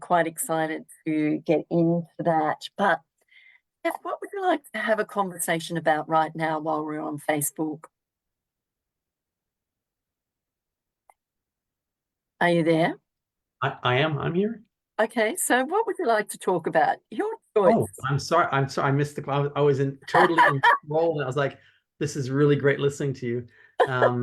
quite excited to get into that. But Jeff, what would you like to have a conversation about right now while we're on Facebook? Are you there? I am. I'm here. Okay, so what would you like to talk about? Your choice. Oh, I'm sorry. I'm sorry. I missed the. I was in totally enthralled. And I was like, "This is really great listening to you." Um,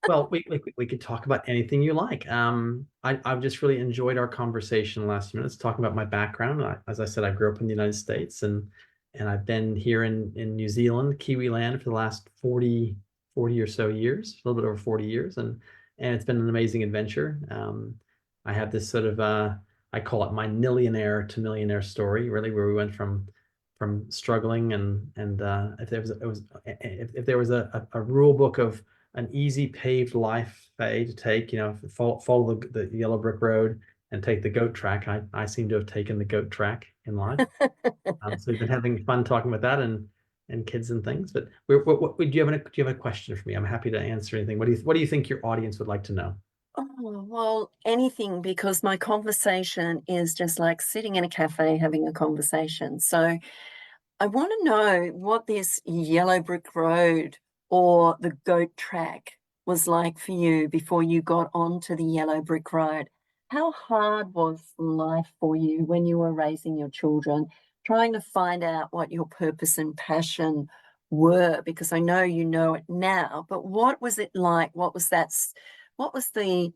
well, we could talk about anything you like. I've just really enjoyed our conversation the last few minutes, talking about my background. As I said, I grew up in the United States, and I've been here in New Zealand, Kiwi land, for the last 40 or so years, a little bit over 40 years, and it's been an amazing adventure. I have this sort of I call it my nillionaire to millionaire story, really, where we went from struggling and if there was a rule book of an easy paved life, Faye, to take, follow the yellow brick road and take the goat track. I seem to have taken the goat track in life. So we've been having fun talking about that and kids and things. But do you have a question for me? I'm happy to answer anything. What do you think your audience would like to know? Oh, well, anything, because my conversation is just like sitting in a cafe having a conversation. So I want to know what this yellow brick road or the goat track was like for you before you got onto the yellow brick road. How hard was life for you when you were raising your children, trying to find out what your purpose and passion were? Because I know you know it now, but what was it like? What was the,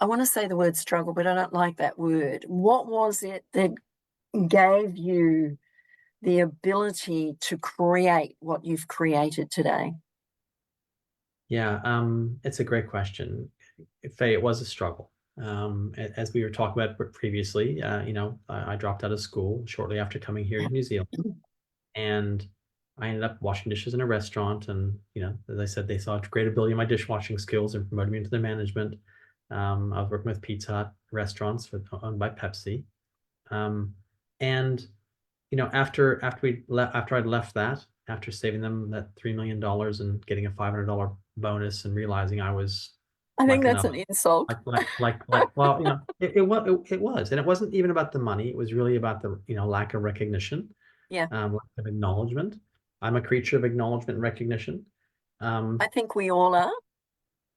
I want to say the word struggle, but I don't like that word. What was it that gave you the ability to create what you've created today? Yeah, it's a great question. Faye, it was a struggle. As we were talking about previously, I dropped out of school shortly after coming here to New Zealand, and I ended up washing dishes in a restaurant. And as I said, they saw great ability in my dishwashing skills and promoted me into their management. I was working with Pizza Hut restaurants owned by Pepsi, and after I'd left that, after saving them that $3 million and getting a $500 bonus and realizing I was I think like that's an insult. well, it was, and it wasn't even about the money. It was really about the lack of recognition, Yeah, lack of acknowledgement. I'm a creature of acknowledgement and recognition. I think we all are.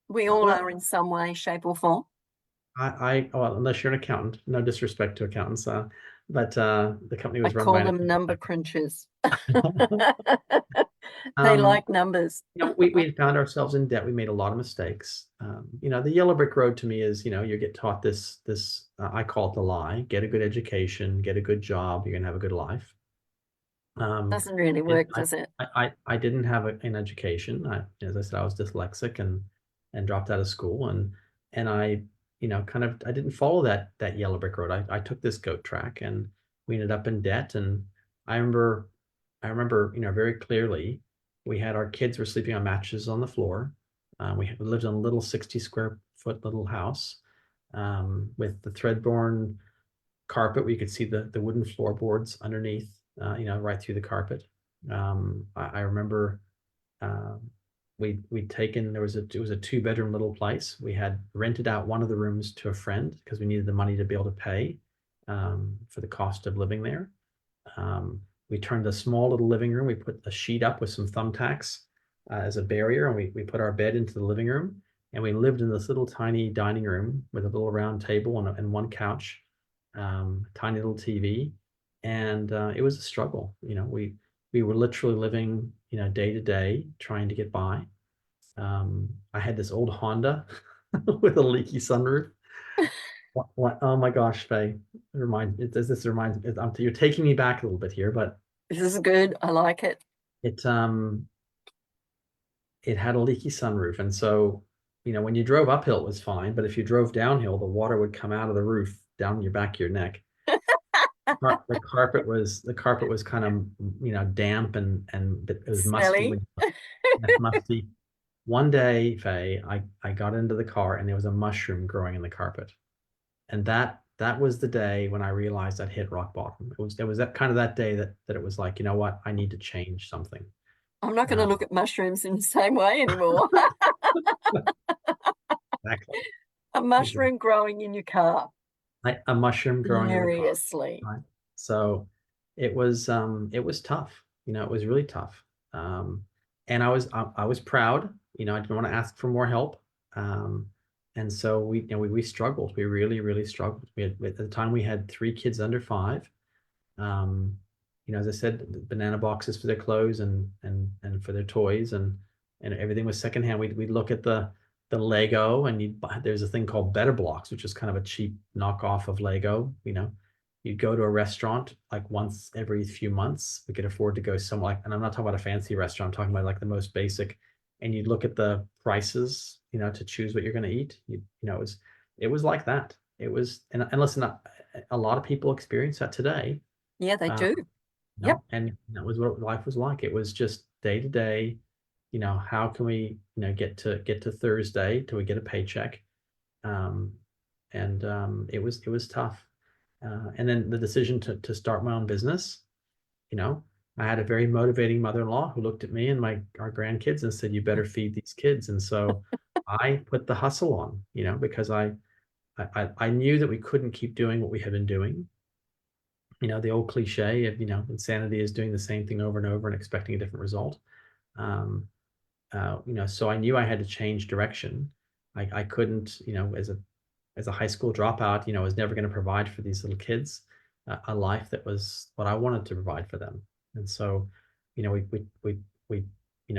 We all Well, are in some way, shape, or form. well, unless you're an accountant, no disrespect to accountants, but the company I was run call by an them number crunchers. accountant. They Um, like numbers. we found ourselves in debt. We made a lot of mistakes. The yellow brick road to me is, you get taught this, I call it the lie: get a good education, get a good job, you're gonna have a good life. Doesn't really And work, does it? I didn't have an education. As I said, I was dyslexic and dropped out of school, and I, kind of, I didn't follow that yellow brick road. I took this goat track, and we ended up in debt. And I remember, very clearly, we had our kids were sleeping on mattresses on the floor. We lived in a little 60 square foot little house, with the threadborne carpet where you could see the wooden floorboards underneath, right through the carpet. I remember, we'd taken, it was a 2 bedroom little place. We had rented out one of the rooms to a friend because we needed the money to be able to pay, for the cost of living there. We turned a small little living room. We put a sheet up with some thumbtacks, as a barrier, and we put our bed into the living room, and we lived in this little tiny dining room with a little round table and one couch, tiny little TV, and it was a struggle. We were literally living, day to day, trying to get by. I had this old Honda with a leaky sunroof. Oh my gosh, Faye! You're taking me back a little bit here, but This is good. I like it. it it had a leaky sunroof, and so when you drove uphill it was fine, but if you drove downhill, the water would come out of the roof down your back of your neck. The carpet was kind of damp, and it was musty. Smelly. Musty. One day, Faye, I got into the car and there was a mushroom growing in the carpet, and that was the day when I realized I'd hit rock bottom. It was that day that it was like, you know what, I need to change something. I'm not going to Um, look at mushrooms in the same way anymore. exactly. A mushroom growing in your car. like a mushroom growing in the garden, Seriously. right? So it was tough. It was really tough. Um, and I was proud. I didn't want to ask for more help. Um, and so we struggled. We really, really struggled. At the time we had three kids under 5. Um, as I said, banana boxes for their clothes and for their toys, and everything was secondhand. We'd look at the Lego, and there's a thing called Better Blocks, which is kind of a cheap knockoff of Lego. You'd go to a restaurant like once every few months. We could afford to go somewhere and I'm not talking about a fancy restaurant. I'm talking about like the most basic. And you'd look at the prices, to choose what you're going to eat. It was like that. And listen, a lot of people experience that today. Yeah, they Uh, do. Yep. and that was what life was like. It was just day to day. How can we, get to Thursday till we get a paycheck? Um, and it was tough. And then the decision to start my own business. You know, I had a very motivating mother-in-law who looked at me and our grandkids and said, "You better feed these kids." And so I put the hustle on. Because I knew that we couldn't keep doing what we had been doing. The old cliche of, insanity is doing the same thing over and over and expecting a different result. Um, so I knew I had to change direction. I couldn't, as a high school dropout, I was never going to provide for these little kids a life that was what I wanted to provide for them. And so, we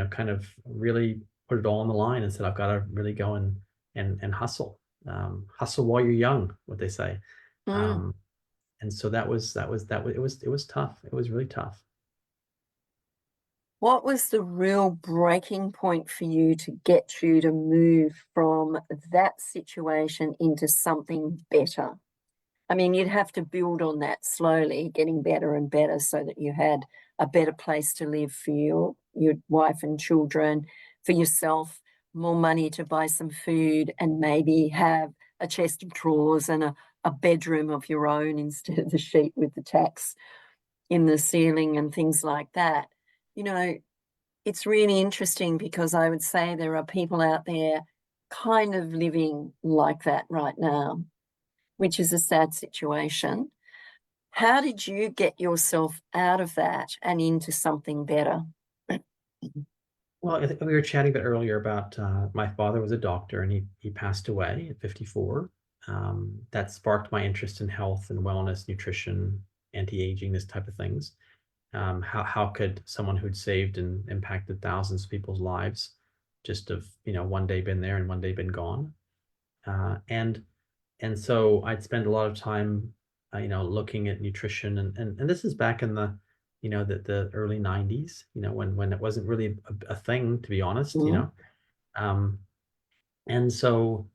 kind of really put it all on the line and said, I've got to really go and hustle. Hustle while you're young, what they say. Mm. Um, and so it was tough. It was really tough. What was the real breaking point for you to get you to move from that situation into something better? I mean, you'd have to build on that slowly, getting better and better so that you had a better place to live for your wife and children, for yourself, more money to buy some food, and maybe have a chest of drawers and a bedroom of your own instead of the sheet with the tacks in the ceiling and things like that. You know, it's really interesting because I would say there are people out there kind of living like that right now, which is a sad situation. How did you get yourself out of that and into something better? Well, I think we were chatting a bit earlier about my father was a doctor and he passed away at 54. That sparked my interest in health and wellness, nutrition, anti-aging, this type of things. How could someone who'd saved and impacted thousands of people's lives just have one day been there and one day been gone? And so I'd spend a lot of time looking at nutrition, and this is back in the early 90s, when it wasn't really a thing, to be honest. Mm. um, and so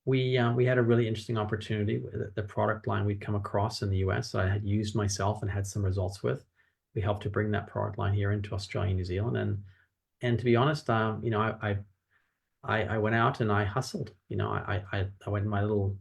we had a really interesting opportunity with the product line we'd come across in the US that I had used myself and had some results with. We helped to bring that product line here into Australia and New Zealand, and to be honest, I went out and I hustled. I went in my little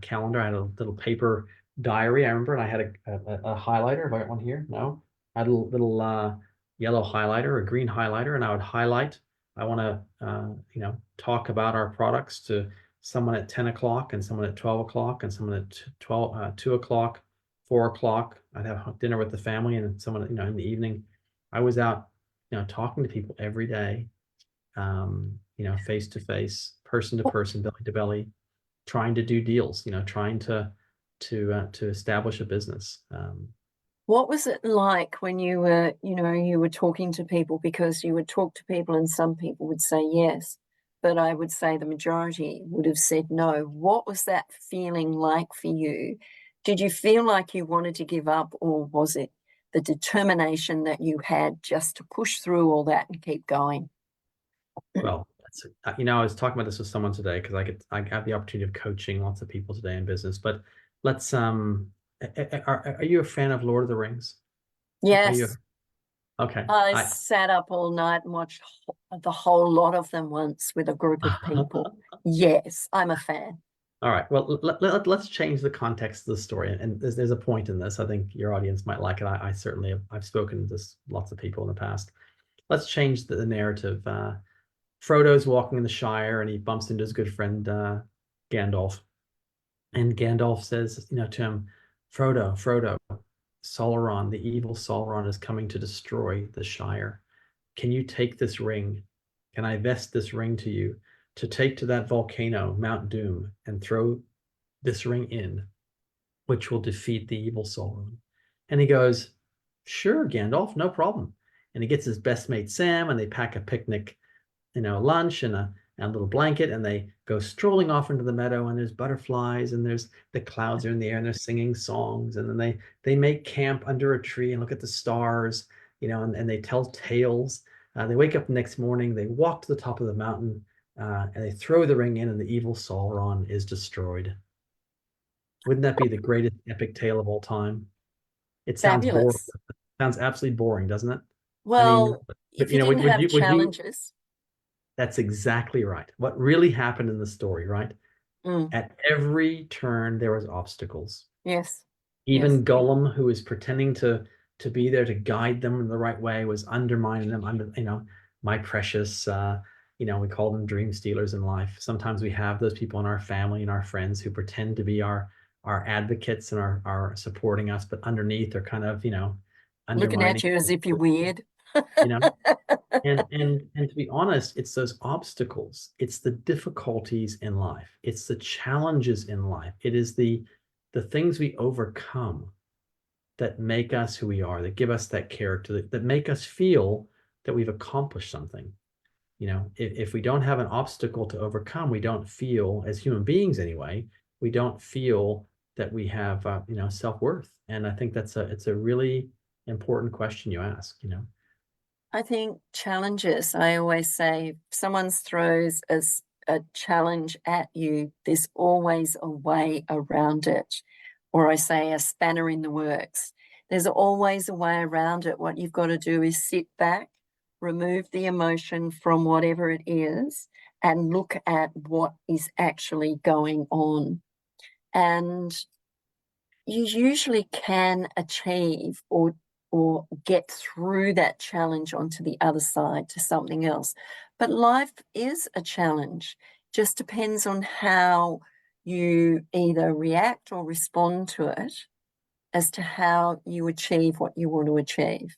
calendar. I had a little paper diary, I remember, and I had a highlighter. Have I got one here? No. I had a little yellow highlighter, a green highlighter, and I would highlight. I want to talk about our products to someone at 10 o'clock and someone at 12 o'clock and someone at 2 o'clock, 4 o'clock. I'd have dinner with the family and someone in the evening. I was out talking to people every day, face to face, person to person, belly to belly, trying to do deals, trying to establish a business. What was it like when you were talking to people? Because you would talk to people and some people would say yes, but I would say the majority would have said no. What was that feeling like for you? Did you feel like you wanted to give up, or was it the determination that you had just to push through all that and keep going? Well, I was talking about this with someone today because I have the opportunity of coaching lots of people today in business. But let's are you a fan of Lord of the Rings? Are you? Yes, Okay. I I sat up all night and watched the whole lot of them once with a group of people. Yes, I'm a fan. All right. Well, let's change the context of the story. And there's a point in this. I think your audience might like it. I certainly I've spoken to lots of people in the past. Let's change the narrative. Frodo's walking in the Shire and he bumps into his good friend Gandalf. And Gandalf says, to him, Frodo, Frodo, Sauron, the evil Sauron is coming to destroy the Shire. Can you take this ring? Can I vest this ring to you to take to that volcano, Mount Doom, and throw this ring in, which will defeat the evil Sauron? And he goes, sure, Gandalf, no problem. And he gets his best mate Sam, and they pack a picnic, lunch and a little blanket, and they go strolling off into the meadow, and there's butterflies, and there's the clouds are in the air, and they're singing songs, and then they make camp under a tree and look at the stars, and they tell tales. They wake up the next morning, they walk to the top of the mountain, and they throw the ring in, and the evil Sauron is destroyed. Wouldn't that be the greatest epic tale of all time? It sounds boring. Fabulous. Sounds absolutely boring, doesn't it? I mean, Well, but if you didn't have would you? challenges, That's exactly right. What really happened in the story, right? mm, At every turn, there was obstacles. yes, yes. Even Gollum, who was pretending to be there to guide them in the right way, was undermining them. My precious, we call them dream stealers in life. Sometimes we have those people in our family and our friends who pretend to be our advocates and are supporting us, but underneath they're kind of, Looking at undermining, you as if you're weird. you know. And to be honest, it's those obstacles, it's the difficulties in life, it's the challenges in life, it is the things we overcome that make us who we are, that give us that character, that make us feel that we've accomplished something. If we don't have an obstacle to overcome, we don't feel, as human beings anyway, we don't feel that we have self-worth. And I think it's a really important question you ask. I think challenges, I always say, if someone throws a challenge at you, there's always a way around it. Or I say a spanner in the works. There's always a way around it. What you've got to do is sit back, remove the emotion from whatever it is, and look at what is actually going on. And you usually can achieve or get through that challenge onto the other side to something else. But life is a challenge. Just depends on how you either react or respond to it as to how you achieve what you want to achieve.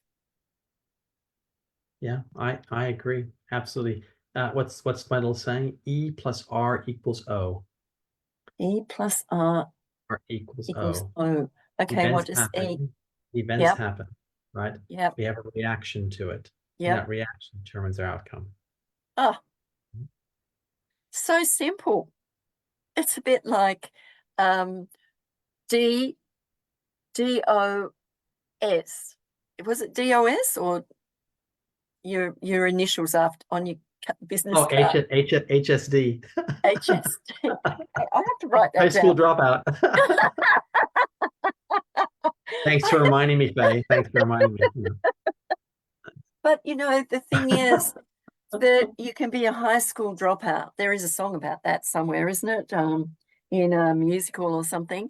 Yeah, I agree. Absolutely. What's my little saying? E plus R equals O. E plus R R equals equals O. O. Okay, what Events does E? happen. Events Yep, happen, right? yep, We have a reaction to it, and yep. that reaction determines our outcome. Oh, so simple. It's a bit like D DOS. Was it DOS or your initials after on your business Oh, card? HSD. HSD. I have to write High that school down. dropout. Thanks for reminding me, Faye. Thanks for reminding me. But the thing is that you can be a high school dropout. There is a song about that somewhere, isn't it? In a musical or something.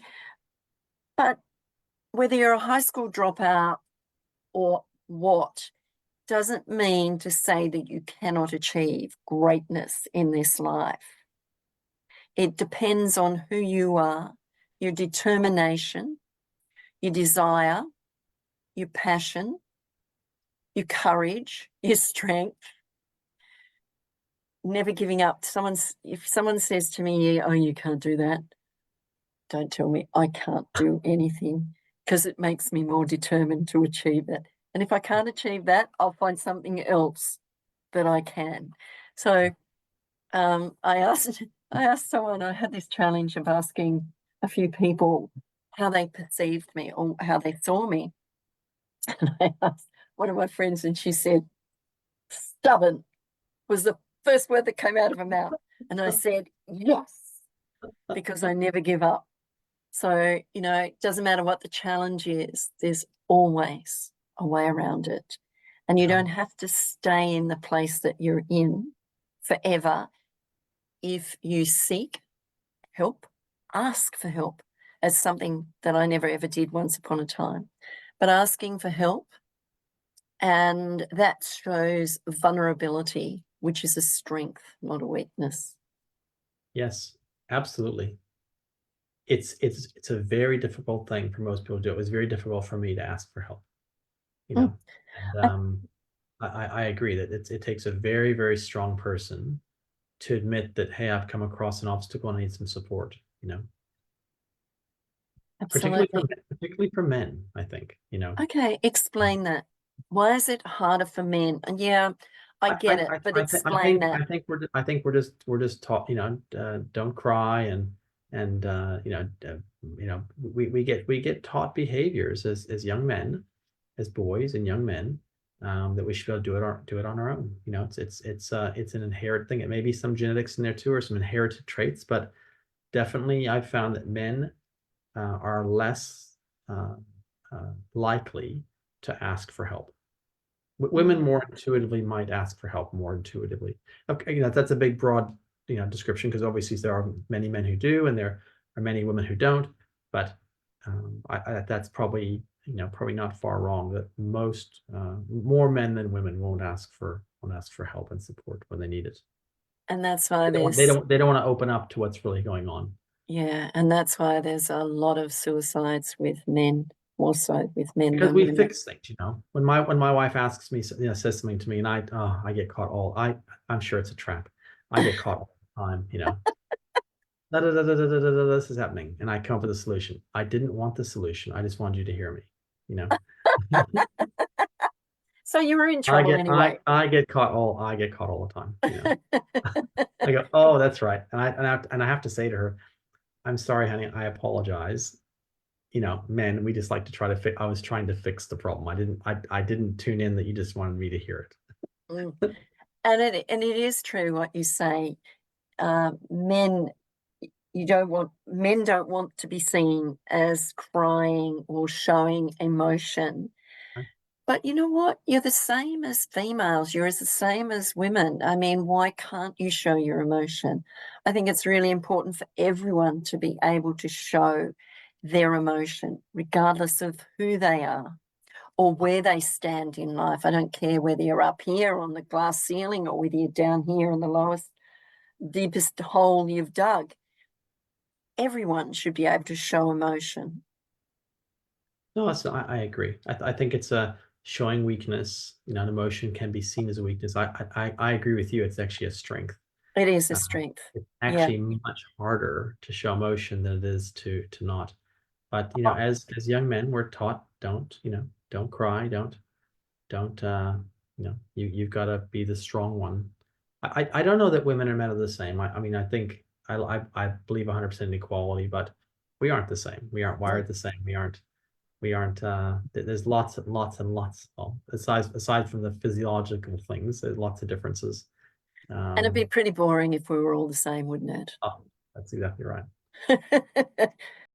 But whether you're a high school dropout or what, doesn't mean to say that you cannot achieve greatness in this life. It depends on who you are, your determination, your desire, your passion, your courage, your strength, never giving up. If someone says to me, oh, you can't do that, don't tell me I can't do anything, because it makes me more determined to achieve it. And if I can't achieve that, I'll find something else that I can. So I asked someone, I had this challenge of asking a few people how they perceived me or how they saw me. And I asked one of my friends, and she said, stubborn was the first word that came out of her mouth. And I said, yes, because I never give up. So, it doesn't matter what the challenge is, there's always a way around it. And you don't have to stay in the place that you're in forever. If you seek help, ask for help. It's something that I never ever did once upon a time. But asking for help, and that shows vulnerability, which is a strength, not a weakness. Yes, absolutely. it's a very difficult thing for most people to do. It was very difficult for me to ask for help, you Mm. know. And I- I agree that it takes a very, very strong person to admit that, hey, I've come across an obstacle and I need some support, you know. Absolutely. Particularly for men, I think, you know. Okay, explain that. Why is it harder for men? And yeah, I get it, but explain that. I think we're just taught, you know, don't cry and you know, we get taught behaviors as young men, as boys and young men, that we should be able to do it on our own. You know, it's an inherent thing. It may be some genetics in there too, or some inherited traits, but definitely I've found that men are less uh, likely to ask for help. Women Mm. more intuitively might ask for help more intuitively. Okay, you know, that's a big, broad, you know, description, because obviously there are many men who do, and there are many women who don't. But that's probably, you know, probably not far wrong that most more men than women won't ask for help and support when they need it. And that's why there's, They don't want to open up to what's really going on. yeah, and that's why there's a lot of suicides with men, more so with men Because than we women. fix things, you know. When my wife asks me, you know, says something to me, and I get caught I'm sure it's a trap. I get caught all the time, you know. This is happening, and I come up with a solution. I didn't want the solution. I just wanted you to hear me, you know. So you were in trouble anyway. I get caught all the time, you know. I go, oh, that's right, and I have to say to her, I'm sorry, honey. I apologize. You know, men, we just like to try to fix. I was trying to fix the problem. I didn't tune in that you just wanted me to hear it. Mm. And it is true what you say. Men men don't want to be seen as crying or showing emotion. But you know what? You're the same as females. You're the same as women. I mean, why can't you show your emotion? I think it's really important for everyone to be able to show their emotion, regardless of who they are or where they stand in life. I don't care whether you're up here on the glass ceiling or whether you're down here in the lowest, deepest hole you've dug. Everyone should be able to show emotion. No, I agree. I think it's a showing weakness. You know, an emotion can be seen as a weakness. I agree with you. It's actually a strength. It is a Uh, strength. it's Yeah. actually much harder to show emotion than it is to not. But you know, Oh, as young men, we're taught, don't cry, don't you've got to be the strong one. I don't know that women and men are the same. I mean, I think I believe 100% equality, but we aren't the same. We aren't mm. wired the same. We aren't there's lots and lots and lots, well, aside from the physiological things, there's lots of differences. And it'd be um pretty boring if we were all the same, wouldn't oh, that's exactly right. it?